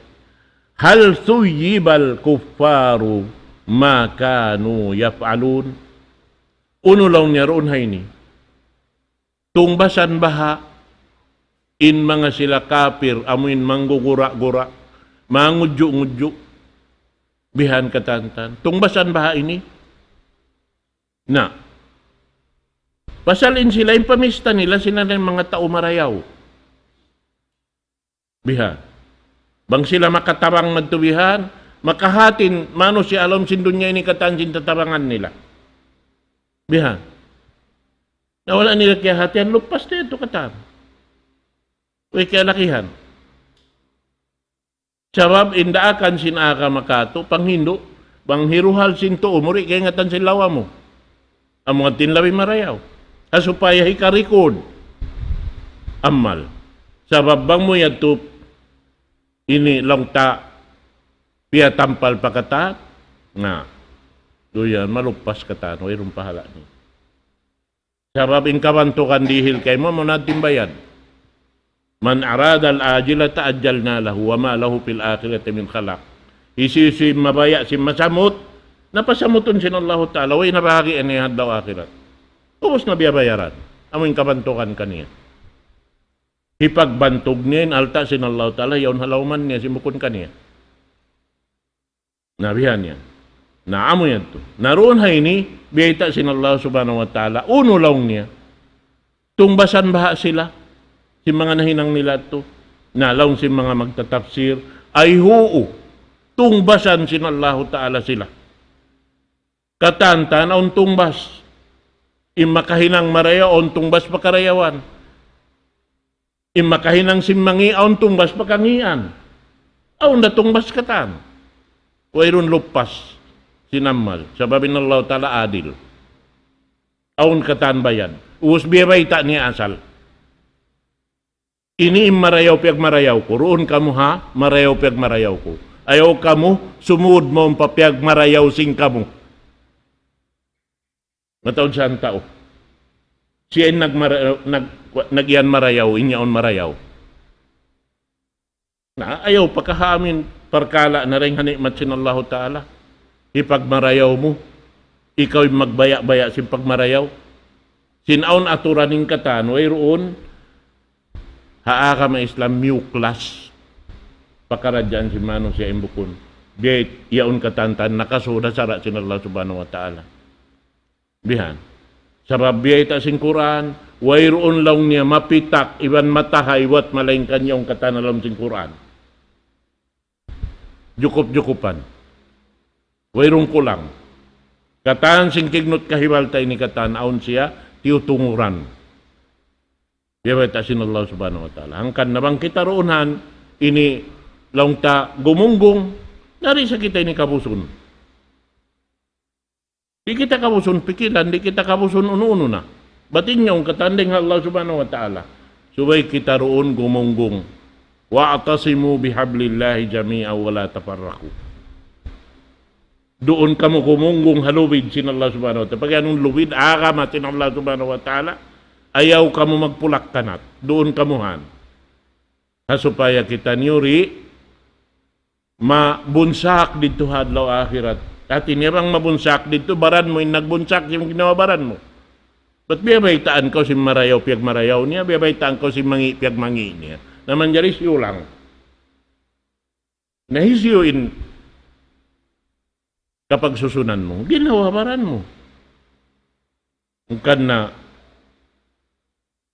hal thuyibal kuffaru ma kanu yaf'alun. Uno lang niya roon hay ni. Tungbasan baha in mga sila kafir amuin manggugura-gura, mangudyo-ngudyo, bihan katantan. Tungbasan baha ini. Na. Pasalin sila yung pamista nila sila ng mga tao marayaw. Bihan. Bang sila makatarang nagtubihan, makahatin, mano si alam sindunya ini katansin tatarangan nila. Bihan. Nawala nila kaya hatian, lupas na ito katan. Uy, kaya lakihan. Sabab, indaakan sinaka makato, panghindo, bang hiruhal sinto, umuri, kaya ngatan silawa mo. Ang mga tinlawi marayaw. Asupaya hikarikod. Amal. Sabab, bang mo yato, ini lang ta piya tampal pakata nga doyan malupas kata no irong pahala ni Sabab in kabantukan dihil kay mo natin bayad. Man arada al-ajila ta'ajjalna lahu wa ma lahu fil akhirati min khalaq. Isi mabaya si masamot, napasamuton sin Allah Ta'ala, way nabahagi ani hadlaw akhirat. Ubos na biyabayaran. Amoy kabantukan kaniya. Ipagbantog niya, alta sin Allah Ta'ala, yaon halawman niya, simukon kaniya. Nabihan niya. Naamo yan to. Naroon hay ni, biyayta sin Allah Subhanahu wa Ta'ala, uno laong niya. Tungbasan baha sila, si mga nahinang nila to, nalaong si mga magtatapsir, ay huu, tungbasan sin Allah Ta'ala sila. Katanta na on tungbas, imakahinang maraya on tungbas pakarayawan. Imakahinang simmangi on tungbas pakangian. Aon na tungbas katan. Wayron lupas, sinamal, sababin Allah Ta'ala adil. Aun katan bayan. Uus biyabay ta niya asal. Ini marayaw piyag marayaw ko. Roon kamu ha, marayaw piyag marayaw ko. Ayaw kamu, sumud mo ang papiyag marayaw sing kamu. Mataon saan tao. Siya nagyan marayaw, inyaon marayaw. Na ayaw pagkahamin, parkala na rin hanikmat sin Allah Ta'ala. Ipagmarayaw mo, ikaw magbaya-baya sin pagmarayaw. Sinaon aturaning katan, way roon, haaka ma Islam muklas. Pakaradyan si Manong siya imbukon. Biyait, yaon katantan, nakasuda sara sin Allah Subhanahu wa Ta'ala. Bihan. Sabab biyait asing Quran, way roon lang niya mapitak, iban matahay, wat malaing kanyang katanalam sin Quran. Jukup-jukupan. Wayrong kulang. Kataan sing kignot kahiwaltay ni katan, aon siya, tiutunguran. Biyabay sin Allah Subhanahu wa Ta'ala. Hangkan nabang kita roonhan, ini laung ta gumunggong, nari sa kita ini kabusun. Di kita kabusun pikilan, di kita kabusun uno-uno na. Batin niyong katanding Allah Subhanahu wa Ta'ala. Subay kita roon gumunggong. Wa'atasimu bihablillahi jami'a wa la tafarraku. Doon kamu kumunggong halubid sin Allah Subhanahu wa Ta'ala. Pag anong lubid, akamat sin Allah Subhanahu wa Ta'ala, ayaw kamu magpulak kanat. Doon kamuhan. Supaya kita niyuri, mabunsak dito hadlaw akhirat. At inirang mabunsak dito, baran mo, nagbunsak yung ginawa baran mo. Ba't biyabaitaan ko si marayaw, piyag marayaw niya, biyabaitaan ko si mangi, piyag mangi niya. Naman dyan isyo lang. Nahisyuin kapag susunan mo, ginawabaran mo. Kan na,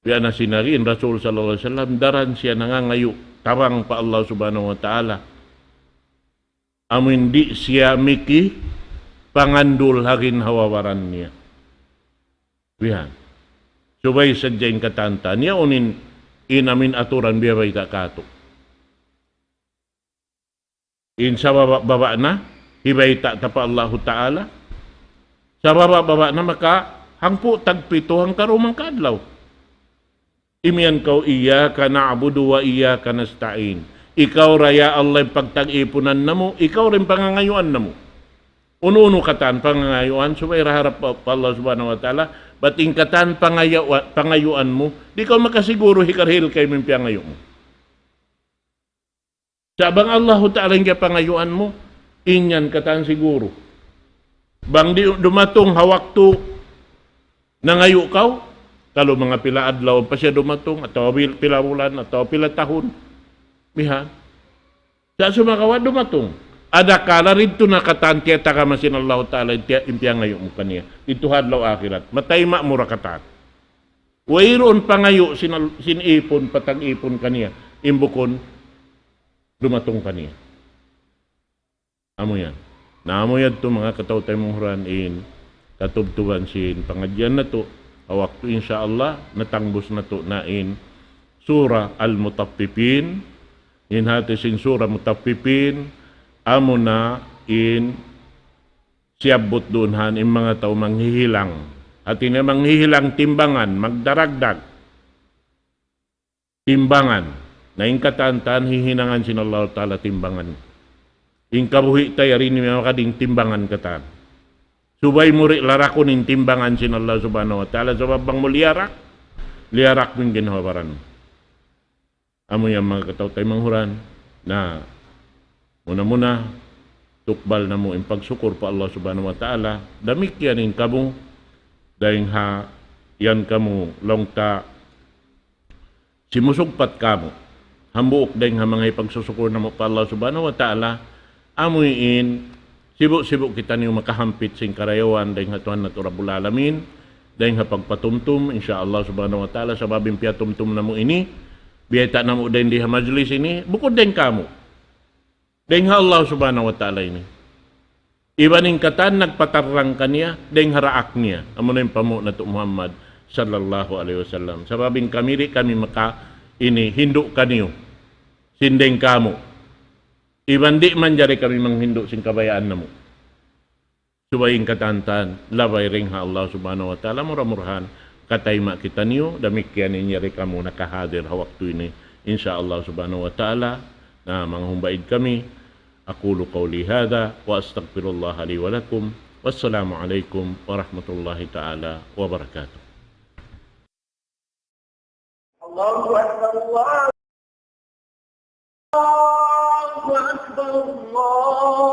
yan na sinarin, Rasul sallallahu alaihi wasallam, daran siya nangangayo, tarang pa Allah Subhanahu wa Ta'ala. Amin di siya miki, pangandul hakin hawawaran niya. Bihan. Subay sadyain katanta, niya unin, inamin aturan biyabay kato. In sa baba na, hibay tapa Allah Ta'ala. Sa baba na maka, hangpo tagpito hang karumang kadlaw. Imian kau iya ka na'budu wa iya ka nasta'in. Ikaw raya Allah pagtag-ipunan na mo, ikaw rin pangangayuan na mo. Uno-uno katan pangangayuan, subay raharap pa Allah Subhanahu wa Ta'ala, bating katan pangayuan mo, di ka makasiguro hikarhil kay mimpiangayo mo. Sabang Allah Ta'ala nga pangayuan mo, inyan katan siguro. Bang di dumatong hawak to, nangayo kaw, talo mga pila adlaw pa siya dumatong, atau pila bulan, atau pila tahun. Mihan. Sa sumakawa dumatong. Ada kala rito nakatan tiya takamasin Allah Ta'ala impiang ngayon mo kaniya. Ito hadlaw akhirat. Matayma mura katan. Wayroon pa ngayon sinipon, patag-ipon kaniya. Imbukon, dumatong kaniya. Amo yan. Naamo yan ito mga katawtay mong huranin, katubtuban sin pangadyan na to. Awak to insyaAllah, natangbos na to nain. Surah Al-Mutaffifin. Inhati sin Surah Mutaffifin. Amo na in siyabot doonhan in mga tao manghihilang. At ina manghihilang timbangan, magdaragdag. Timbangan. Na in katantan, hihinangan sin Allah Ta'ala timbangan. In kabuhi tayo rin yung kading timbangan katan. Subay muri larako ning timbangan sin Allah subhanahu wa ta'ala. Sabab bang mo liarak mong ginhawaran. Amo yung mga kataw tayo manghuran na muna-muna tukbal na mo ang pagsukur pa Allah subhanahu wa ta'ala. Damik yanin kamo dahil ha yan kamo longta simusugpat kamo. Hambuok dahil ha mga ipagsusukur na mo pa Allah subhanahu wa ta'ala. Amuyin sibuk-sibuk kita niyo makahampit sing karayawan dahil ha Tuhan na turabul alamin. Dahil ha pagpatumtum insyaallah subhanahu wa ta'ala sa babing piatumtum na mo ini. Biyata na mo dahil di ha majlis ini. Bukod din kamo. Dahil ha Allah subhanahu wa ta'ala ini. Iba ning katan nagpatarang kaniya dahil haraak niya. Amo na yung pamo na to Muhammad sallallahu alaihi wasallam. Sa babing kami maka ini hindu kaniyo. Sindeng kamo. Iban di man jari kami manghindo sing kabayaan namo. Subaying katantan, labay ring ha Allah subhanahu wa ta'ala, murah-murahan, katayma kita niyo, damikyan ninyari kamo nakahadir ha waktu ini. Insyaallah subhanahu wa ta'ala, na manghumbaid kami. Aqulu qawli hadha, wa astaghfirullah li wa lakum. Wassalamu alaikum warahmatullahi ta'ala wabarakatuh. Allahu Akbar, Allahu Akbar, Allah.